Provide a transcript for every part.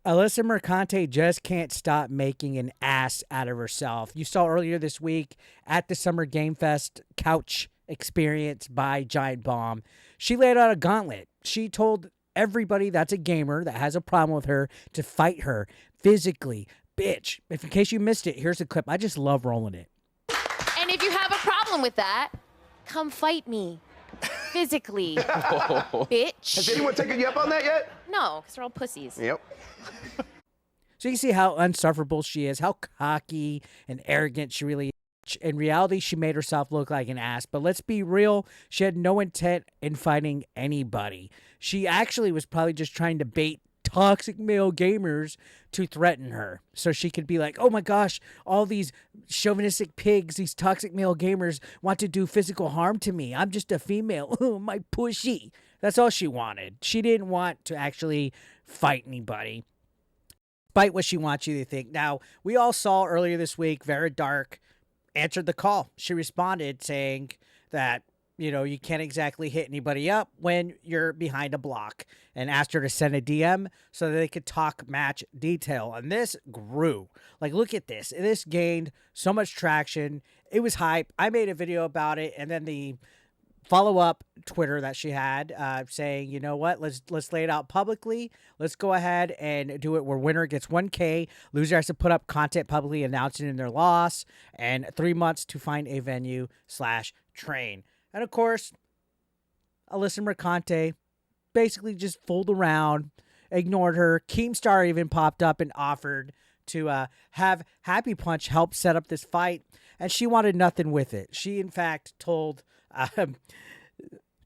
Alyssa Mercante just can't stop making an ass out of herself. You saw earlier this week at the Summer Game Fest couch experience by Giant Bomb. She laid out a gauntlet. She told everybody that's a gamer that has a problem with her to fight her physically. Bitch, if in case you missed it, here's a clip. I just love rolling it. And if you have a problem with that, come fight me. Physically. Bitch. Has anyone taken you up on that yet? No, because they're all pussies. Yep. So you see how unsufferable she is, how cocky and arrogant she really is. In reality, she made herself look like an ass. But let's be real, she had no intent in fighting anybody. She actually was probably just trying to bait toxic male gamers to threaten her. So she could be like, oh my gosh, all these chauvinistic pigs, these toxic male gamers want to do physical harm to me. I'm just a female. Oh, my pushy. That's all she wanted. She didn't want to actually fight anybody, despite what she wants you to think. Now, we all saw earlier this week, Vara Dark answered the call. She responded saying that, you know, you can't exactly hit anybody up when you're behind a block, and asked her to send a DM so that they could talk match detail. And this grew. Like, look at this. This gained so much traction. It was hype. I made a video about it, and then the follow-up Twitter that she had saying, you know what, let's lay it out publicly. Let's go ahead and do it where winner gets 1K, loser has to put up content publicly announcing their loss, and 3 months to find a venue/train. And of course, Alyssa Mercante basically just fooled around, ignored her. Keemstar even popped up and offered to have Happy Punch help set up this fight, and she wanted nothing with it. She, in fact, told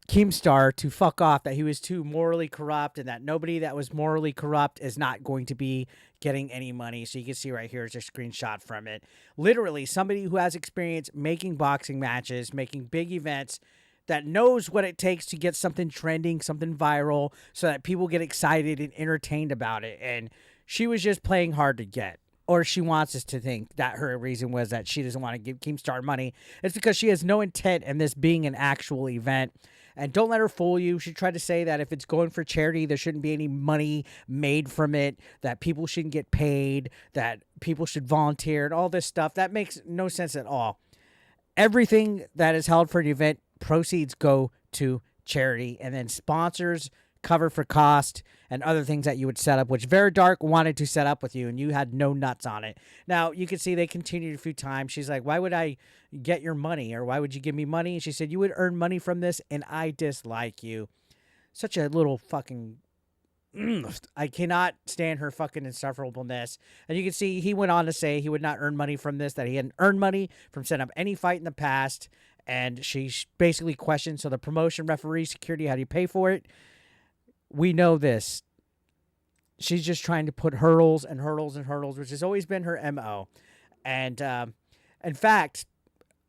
Keemstar to fuck off, that he was too morally corrupt, and that nobody that was morally corrupt is not going to be getting any money. So you can see right here is a screenshot from it. Literally, somebody who has experience making boxing matches, making big events, that knows what it takes to get something trending, something viral, so that people get excited and entertained about it. And she was just playing hard to get. Or she wants us to think that her reason was that she doesn't want to give Keemstar money. It's because she has no intent in this being an actual event. And don't let her fool you. She tried to say that if it's going for charity, there shouldn't be any money made from it, that people shouldn't get paid, that people should volunteer, and all this stuff. That makes no sense at all. Everything that is held for an event, proceeds go to charity, and then sponsors cover for cost and other things that you would set up, which Vara Dark wanted to set up with you, and you had no nuts on it. Now, you can see they continued a few times. She's like, why would I get your money, or why would you give me money? And she said, you would earn money from this, and I dislike you. Such a little fucking... I cannot stand her fucking insufferableness. And you can see he went on to say he would not earn money from this, that he hadn't earned money from setting up any fight in the past. And she basically questioned, so the promotion, referee, security, how do you pay for it? We know this. She's just trying to put hurdles and hurdles and hurdles, which has always been her MO. And in fact,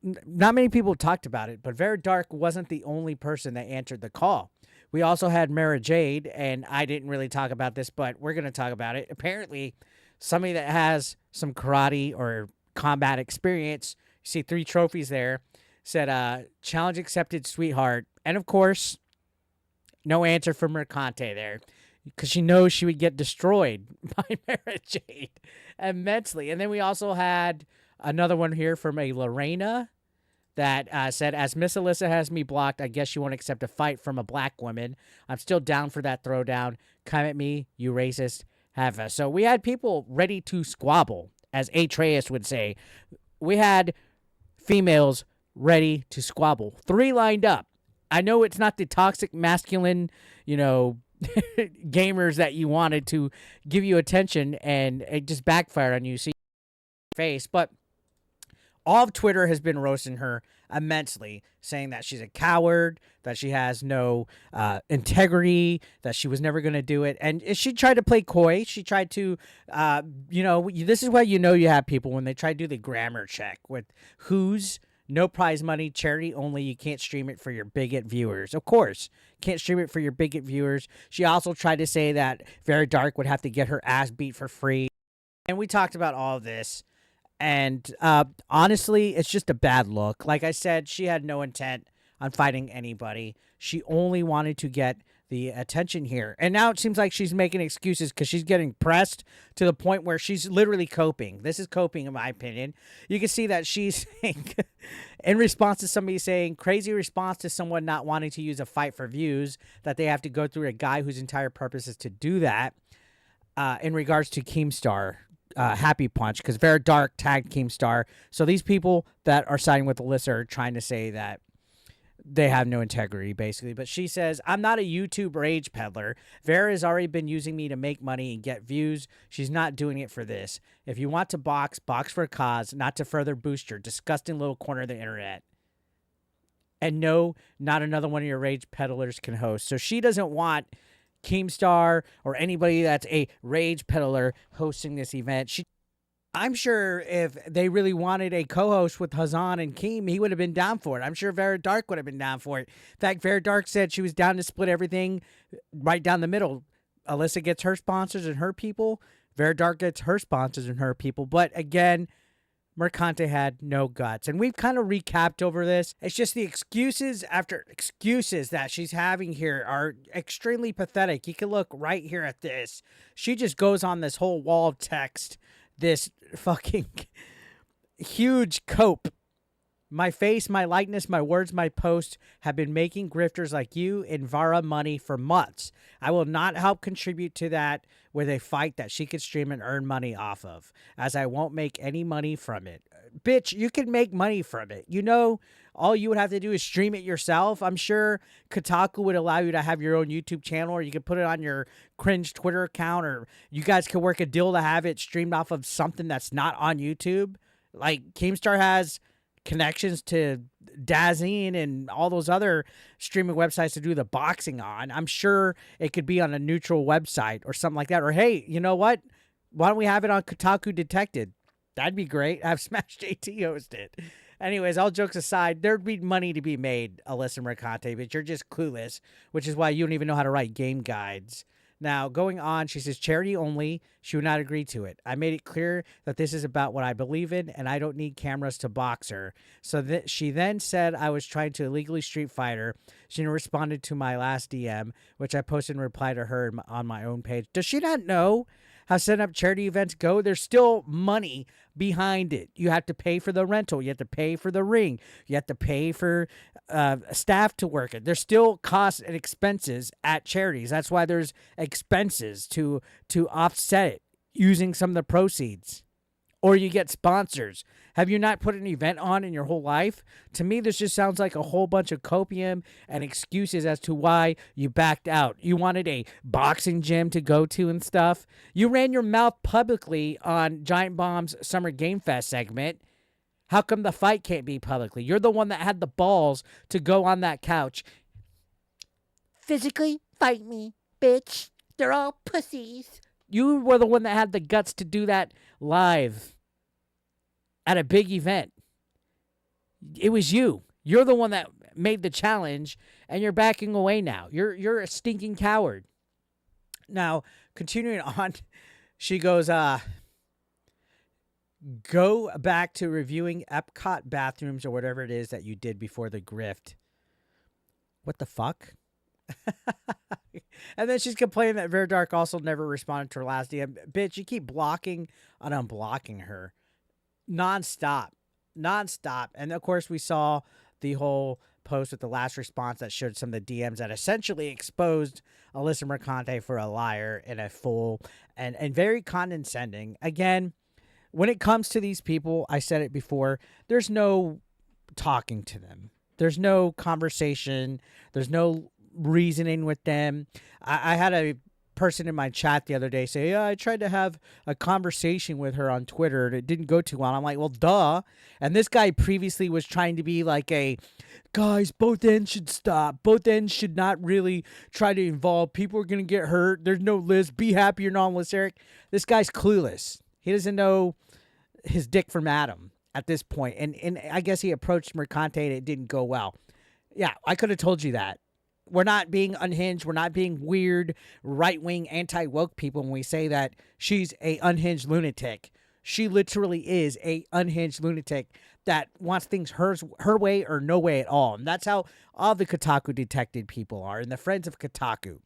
not many people talked about it, but Vara Dark wasn't the only person that answered the call. We also had Mara Jade, and I didn't really talk about this, but we're going to talk about it. Apparently, somebody that has some karate or combat experience, you see 3 trophies there, said, challenge accepted, sweetheart. And of course, no answer from Mercante there, because she knows she would get destroyed by Mara Jade immensely. And then we also had another one here from a Lorena that said, as Miss Alyssa has me blocked, I guess you won't accept a fight from a black woman. I'm still down for that throwdown. Come at me, you racist. Have us. So we had people ready to squabble, as Atreus would say. We had females ready to squabble. 3 lined up. I know it's not the toxic masculine, you know, gamers that you wanted to give you attention, and it just backfired on you. See face, but all of Twitter has been roasting her immensely, saying that she's a coward, that she has no integrity, that she was never going to do it. And she tried to play coy. She tried to, you know, this is why you know you have people when they try to do the grammar check with who's, no prize money, charity only. You can't stream it for your bigot viewers. Of course, can't stream it for your bigot viewers. She also tried to say that Vara Dark would have to get her ass beat for free. And we talked about all of this. And honestly, it's just a bad look. Like I said, she had no intent on fighting anybody. She only wanted to get the attention here. And now it seems like she's making excuses because she's getting pressed to the point where she's literally coping. This is coping, in my opinion. You can see that she's saying, in response to somebody saying, crazy response to someone not wanting to use a fight for views, that they have to go through a guy whose entire purpose is to do that, in regards to Keemstar. Happy Punch, because Vara Dark tagged Keemstar. So these people that are siding with Alyssa are trying to say that they have no integrity, basically. But she says, I'm not a YouTube rage peddler. Vara has already been using me to make money and get views. She's not doing it for this. If you want to box for a cause, not to further boost your disgusting little corner of the internet. And no, not another one of your rage peddlers can host. So she doesn't want Keemstar or anybody that's a rage peddler hosting this event. I'm sure if they really wanted a co-host with Hazan and Keem, he would have been down for it. I'm sure Vara Dark would have been down for it. In fact, Vara Dark said she was down to split everything right down the middle. Alyssa gets her sponsors and her people. Vara Dark gets her sponsors and her people. But again, Mercante had no guts. And we've kind of recapped over this. It's just the excuses after excuses that she's having here are extremely pathetic. You can look right here at this. She just goes on this whole wall of text, this fucking huge cope. My face, my likeness, my words, my posts have been making grifters like you and Vara money for months. I will not help contribute to that with a fight that she could stream and earn money off of, as I won't make any money from it. Bitch, you can make money from it. You know, all you would have to do is stream it yourself. I'm sure Kotaku would allow you to have your own YouTube channel, or you could put it on your cringe Twitter account, or you guys could work a deal to have it streamed off of something that's not on YouTube. Like Keemstar has connections to Dazine and all those other streaming websites to do the boxing on. I'm sure it could be on a neutral website or something like that. Or, hey, you know what? Why don't we have it on Kotaku Detected? That'd be great. Have Smash JT host it. Anyways, all jokes aside, there'd be money to be made, Alyssa Mercante, but you're just clueless, which is why you don't even know how to write game guides. Now, going on, she says, charity only. She would not agree to it. I made it clear that this is about what I believe in, and I don't need cameras to box her. So she then said I was trying to illegally street fight her. She responded to my last DM, which I posted in reply to her on my own page. Does she not know how setting up charity events go? There's still money behind it. You have to pay for the rental. You have to pay for the ring. You have to pay for staff to work it. There's still costs and expenses at charities. That's why there's expenses to offset it using some of the proceeds. Or you get sponsors. Have you not put an event on in your whole life? To me, this just sounds like a whole bunch of copium and excuses as to why you backed out. You wanted a boxing gym to go to and stuff. You ran your mouth publicly on Giant Bomb's Summer Game Fest segment. How come the fight can't be publicly? You're the one that had the balls to go on that couch. Physically fight me, bitch. They're all pussies. You were the one that had the guts to do that live at a big event. It was you. You're the one that made the challenge, and you're backing away now. You're a stinking coward. Now, continuing on, she goes, go back to reviewing Epcot bathrooms or whatever it is that you did before the grift. What the fuck? And then she's complaining that Vara Dark also never responded to her last DM. Bitch, you keep blocking and unblocking her. Nonstop. And of course, we saw the whole post with the last response that showed some of the DMs that essentially exposed Alyssa Mercante for a liar and a fool and very condescending. Again, when it comes to these people, I said it before, there's no talking to them. There's no conversation. There's no reasoning with them. I had a person in my chat the other day say, yeah, I tried to have a conversation with her on Twitter and it didn't go too well. I'm like, well, duh. And this guy previously was trying to be like guys, both ends should stop. Both ends should not really try to involve. People are going to get hurt. There's no list. Be happy you're not on list, Eric. This guy's clueless. He doesn't know his dick from Adam at this point. And I guess he approached Mercante and it didn't go well. Yeah, I could have told you that. We're not being unhinged. We're not being weird, right-wing, anti-woke people when we say that she's a unhinged lunatic. She literally is a unhinged lunatic that wants things her way or no way at all. And that's how all the Kotaku detected people are, and the friends of Kotaku.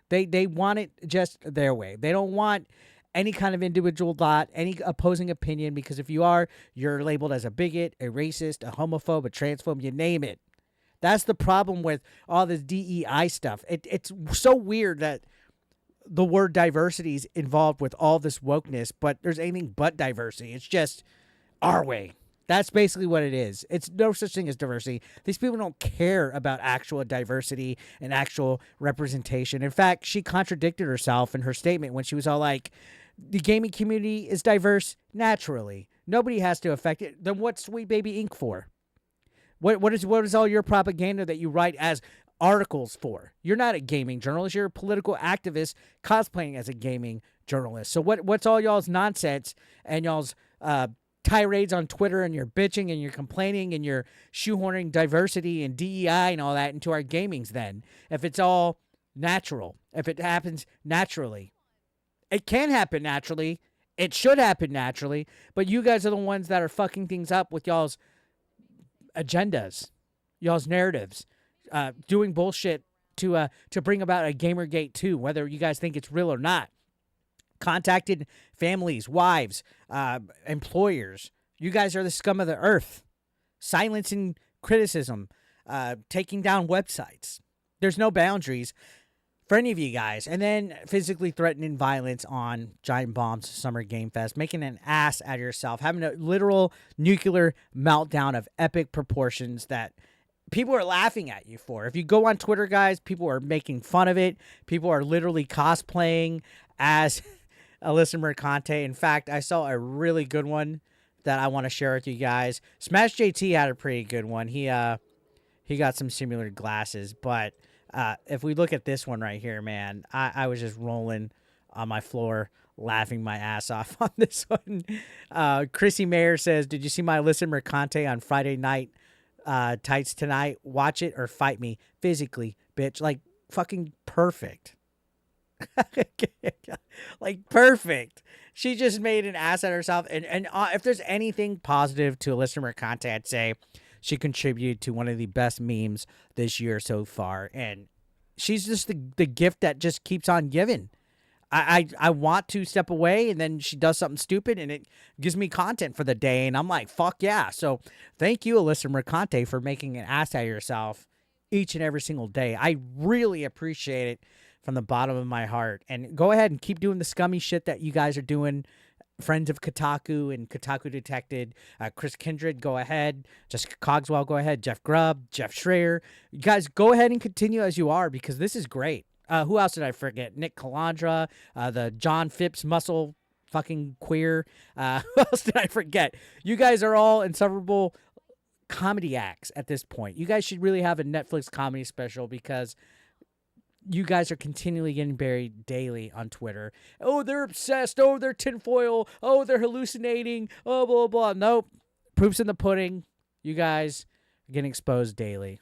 They want it just their way. They don't want any kind of individual thought, any opposing opinion, because if you are, you're labeled as a bigot, a racist, a homophobe, a transphobe, you name it. That's the problem with all this DEI stuff. It's so weird that the word diversity is involved with all this wokeness, but there's anything but diversity. It's just our way. That's basically what it is. It's no such thing as diversity. These people don't care about actual diversity and actual representation. In fact, she contradicted herself in her statement when she was all like, the gaming community is diverse naturally. Nobody has to affect it. Then what's Sweet Baby Inc. for? What is all your propaganda that you write as articles for? You're not a gaming journalist. You're a political activist cosplaying as a gaming journalist. So what's all y'all's nonsense and y'all's tirades on Twitter, and you're bitching and you're complaining and you're shoehorning diversity and DEI and all that into our gamings then? If it's all natural, if it happens naturally. It can happen naturally. It should happen naturally. But you guys are the ones that are fucking things up with y'all's agendas, y'all's narratives, doing bullshit to bring about a Gamergate 2, whether you guys think it's real or not. Contacted families, wives, employers. You guys are the scum of the earth. Silencing criticism, taking down websites. There's no boundaries for any of you guys. And then physically threatening violence on Giant Bomb's Summer Game Fest, making an ass out of yourself, having a literal nuclear meltdown of epic proportions that people are laughing at you for. If you go on Twitter, guys, people are making fun of it. People are literally cosplaying as Alyssa Mercante. In fact, I saw a really good one that I want to share with you guys. Smash JT had a pretty good one. He got some similar glasses, but if we look at this one right here, man, I was just rolling on my floor, laughing my ass off on this one. Chrissy Mayer says, did you see my Alyssa Mercante on Friday night tights tonight? Watch it or fight me physically, bitch. Like, fucking perfect. Like, perfect. She just made an ass out of herself. And if there's anything positive to Alyssa Mercante, I'd say she contributed to one of the best memes this year so far. And she's just the gift that just keeps on giving. I want to step away, and then she does something stupid, and it gives me content for the day, and I'm like, fuck yeah. So thank you, Alyssa Mercante, for making an ass out of yourself each and every single day. I really appreciate it from the bottom of my heart. And go ahead and keep doing the scummy shit that you guys are doing. Friends of Kotaku and Kotaku Detected, Chris Kindred, go ahead. Jessica Cogswell, go ahead. Jeff Grubb, Jeff Schreier. You guys, go ahead and continue as you are, because this is great. Who else did I forget? Nick Calandra, the John Phipps muscle fucking queer. Who else did I forget? You guys are all insufferable comedy acts at this point. You guys should really have a Netflix comedy special, because you guys are continually getting buried daily on Twitter. Oh, they're obsessed. Oh, they're tinfoil. Oh, they're hallucinating. Oh, blah, blah, blah. Nope. Proof's in the pudding. You guys are getting exposed daily.